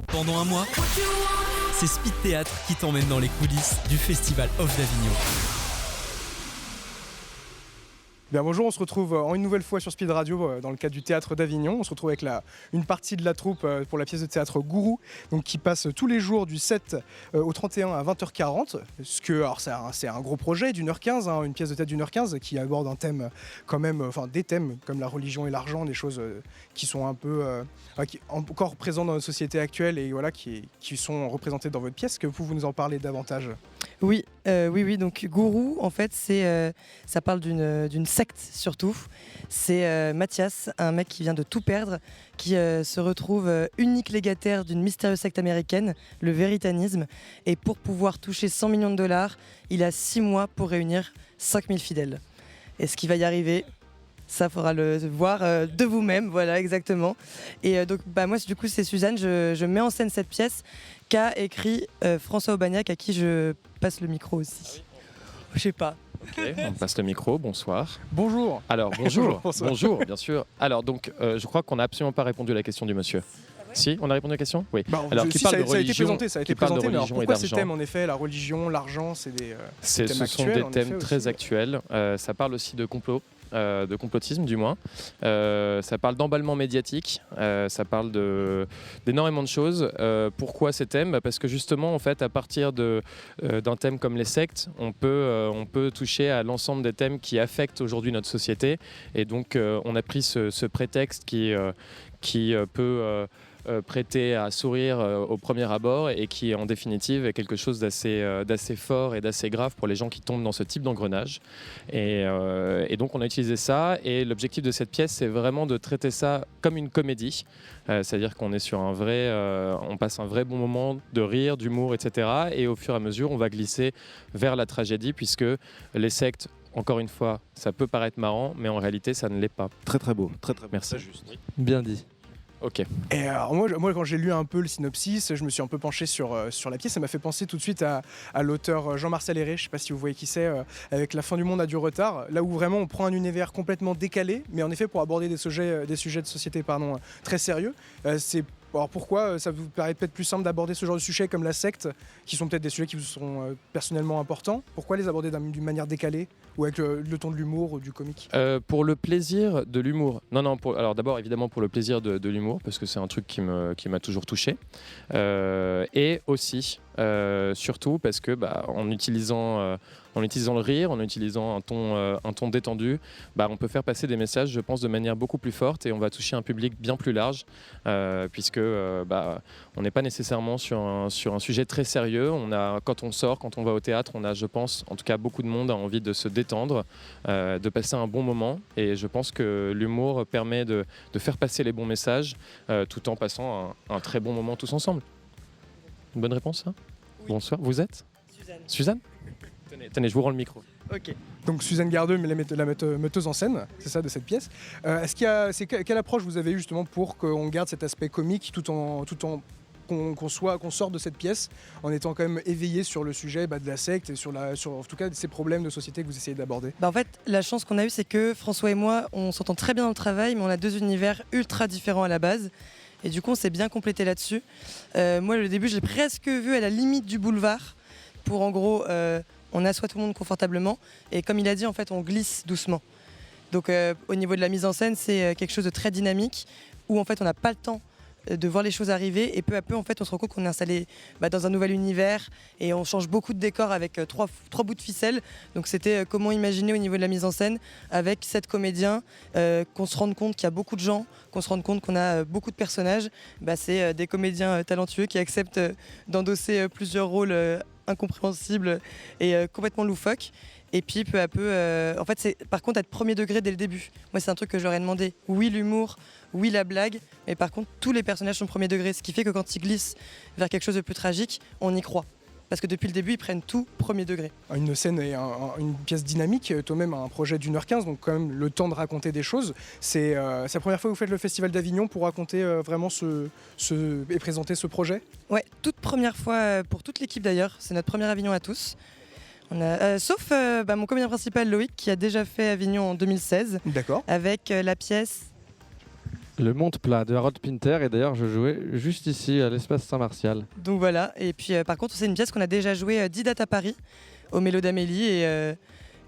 Pendant un mois, c'est Speed Théâtre qui t'emmène dans les coulisses du Festival Off d'Avignon. Bien, bonjour, on se retrouve une nouvelle fois sur Speed Radio dans le cadre du Théâtre d'Avignon. On se retrouve avec une partie de la troupe pour la pièce de théâtre Gourou, donc qui passe tous les jours du 7 au 31 à 20h40. C'est un gros projet d'1h15, une pièce de théâtre d'1h15 qui aborde un thème quand même, des thèmes comme la religion et l'argent, des choses qui sont un peu encore présentes dans notre société actuelle et voilà, qui sont représentées dans votre pièce. Que vous nous en parlez davantage? Oui, donc Gourou, en fait, ça parle d'une secte surtout. C'est Mathias, un mec qui vient de tout perdre, qui se retrouve unique légataire d'une mystérieuse secte américaine, le véritanisme. Et pour pouvoir toucher 100 millions de dollars, il a 6 mois pour réunir 5000 fidèles. Est-ce qu'il va y arriver ? Ça, faudra le voir de vous-même, voilà, exactement. Et donc, moi, du coup, c'est Suzanne, je mets en scène cette pièce qu'a écrit François Aubagnac, à qui je passe le micro aussi. Je sais pas. Ok, on passe le micro, bonsoir. Bonjour. Alors, bonjour, Bonsoir. bonjour, bien sûr. Alors, donc, je crois qu'on n'a absolument pas répondu à la question du monsieur. Si, on a répondu à la question ? Oui. Alors, ça a été présenté, mais alors pourquoi ces thèmes, en effet, la religion, l'argent, c'est des thèmes ce sont actuels, des thèmes effet, très aussi. actuels. Ça parle aussi de complot. De complotisme du moins, ça parle d'emballement médiatique, ça parle d'énormément de choses. Pourquoi ces thèmes ? Parce que justement, en fait, à partir d'un thème comme les sectes, on peut toucher à l'ensemble des thèmes qui affectent aujourd'hui notre société. Et donc, on a pris ce prétexte qui peut prêter à sourire au premier abord et qui en définitive est quelque chose d'assez fort et d'assez grave pour les gens qui tombent dans ce type d'engrenage. Et donc on a utilisé ça et l'objectif de cette pièce c'est vraiment de traiter ça comme une comédie, c'est-à-dire qu'on est sur on passe un vrai bon moment de rire, d'humour, etc. Et au fur et à mesure on va glisser vers la tragédie puisque les sectes, encore une fois, ça peut paraître marrant mais en réalité ça ne l'est pas. Très très beau, très Merci. Très juste. Bien dit. Ok. Et alors moi, quand j'ai lu un peu le synopsis, je me suis un peu penché sur la pièce. Ça m'a fait penser tout de suite à l'auteur Jean-Marcel Héré, je ne sais pas si vous voyez qui c'est, avec La fin du monde a du retard, là où vraiment on prend un univers complètement décalé, mais en effet pour aborder des sujets de société très sérieux. Alors pourquoi ça vous paraît peut-être plus simple d'aborder ce genre de sujets comme la secte, qui sont peut-être des sujets qui vous sont personnellement importants? Pourquoi les aborder d'une manière décalée ou avec le ton de l'humour ou du comique? Pour le plaisir de l'humour. Alors d'abord évidemment pour le plaisir de l'humour parce que c'est un truc qui m'a toujours touché. Et aussi surtout parce que en utilisant le rire, en utilisant un ton détendu, on peut faire passer des messages, je pense, de manière beaucoup plus forte et on va toucher un public bien plus large puisque on n'est pas nécessairement sur un sujet très sérieux. Quand on va au théâtre, on a, je pense, en tout cas beaucoup de monde a envie de se détendre, de passer un bon moment et je pense que l'humour permet de faire passer les bons messages tout en passant un très bon moment tous ensemble. Une bonne réponse, ça ? Oui. Bonsoir, vous êtes ? Suzanne ? Tenez, je vous rends le micro. Ok. Donc Suzanne Gardeux, la metteuse en scène, c'est ça, de cette pièce. Quelle approche vous avez eu justement pour qu'on garde cet aspect comique tout en qu'on sorte de cette pièce en étant quand même éveillé sur le sujet de la secte et sur en tout cas ces problèmes de société que vous essayez d'aborder? En fait, la chance qu'on a eue, c'est que François et moi, on s'entend très bien dans le travail, mais on a deux univers ultra différents à la base. Et du coup, on s'est bien complété là-dessus. Moi, le début, je l'ai presque vu à la limite du boulevard pour, en gros, on assoit tout le monde confortablement. Et comme il a dit, en fait, on glisse doucement. Donc, au niveau de la mise en scène, c'est quelque chose de très dynamique où, en fait, on n'a pas le temps de voir les choses arriver et peu à peu en fait on se rend compte qu'on est installé dans un nouvel univers et on change beaucoup de décors avec trois bouts de ficelle. Donc c'était comment imaginer au niveau de la mise en scène avec 7 comédiens, qu'on se rende compte qu'il y a beaucoup de gens, qu'on se rende compte qu'on a beaucoup de personnages. C'est des comédiens talentueux qui acceptent d'endosser plusieurs rôles incompréhensibles et complètement loufoques. Et puis peu à peu, en fait c'est par contre être premier degré dès le début. Moi c'est un truc que j'aurais demandé. Oui l'humour, oui la blague, mais par contre tous les personnages sont premier degré. Ce qui fait que quand ils glissent vers quelque chose de plus tragique, on y croit. Parce que depuis le début ils prennent tout premier degré. Une scène et une pièce dynamique, toi-même un projet d'1h15, donc quand même le temps de raconter des choses. C'est la première fois que vous faites le Festival d'Avignon pour raconter vraiment et présenter ce projet? Ouais, toute première fois pour toute l'équipe d'ailleurs, c'est notre premier Avignon à tous. Sauf mon comédien principal Loïc qui a déjà fait Avignon en 2016. D'accord. Avec la pièce Le Monde Plat de Harold Pinter, et d'ailleurs je jouais juste ici à l'espace Saint-Martial. Donc voilà, et puis par contre c'est une pièce qu'on a déjà jouée 10 dates à Paris, au Mélo d'Amélie,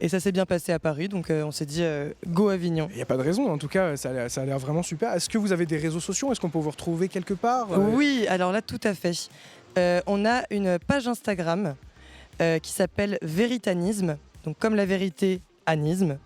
et ça s'est bien passé à Paris, donc on s'est dit go Avignon. Il n'y a pas de raison, en tout cas ça a l'air vraiment super. Est-ce que vous avez des réseaux sociaux? Est-ce qu'on peut vous retrouver quelque part? Oui, alors là tout à fait. On a une page Instagram qui s'appelle Véritanisme, donc comme la vérité, anisme,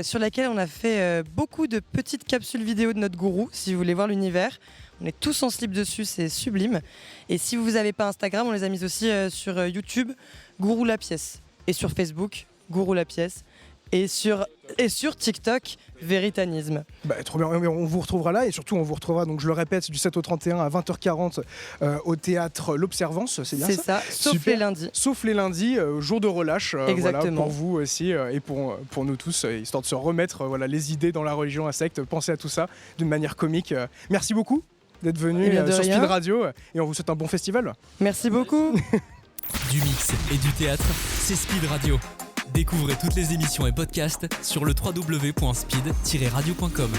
sur laquelle on a fait beaucoup de petites capsules vidéo de notre gourou, si vous voulez voir l'univers. On est tous en slip dessus, c'est sublime. Et si vous n'avez pas Instagram, on les a mis aussi sur YouTube, Gourou la pièce. Et sur Facebook, Gourou la pièce. Et sur TikTok, Véritanisme. Trop bien, on vous retrouvera là et surtout on vous retrouvera, donc je le répète, du 7 au 31 à 20h40 au théâtre L'Observance, c'est bien ça? C'est ça, sauf Super. les lundis. Sauf les lundis, jour de relâche, Exactement. voilà, pour vous aussi et pour nous tous, histoire de se remettre les idées dans la religion insecte, penser à tout ça d'une manière comique. Merci beaucoup d'être venu sur Speed Radio et on vous souhaite un bon festival. Merci beaucoup. Du mix et du théâtre, c'est Speed Radio. Découvrez toutes les émissions et podcasts sur le www.speed-radio.com.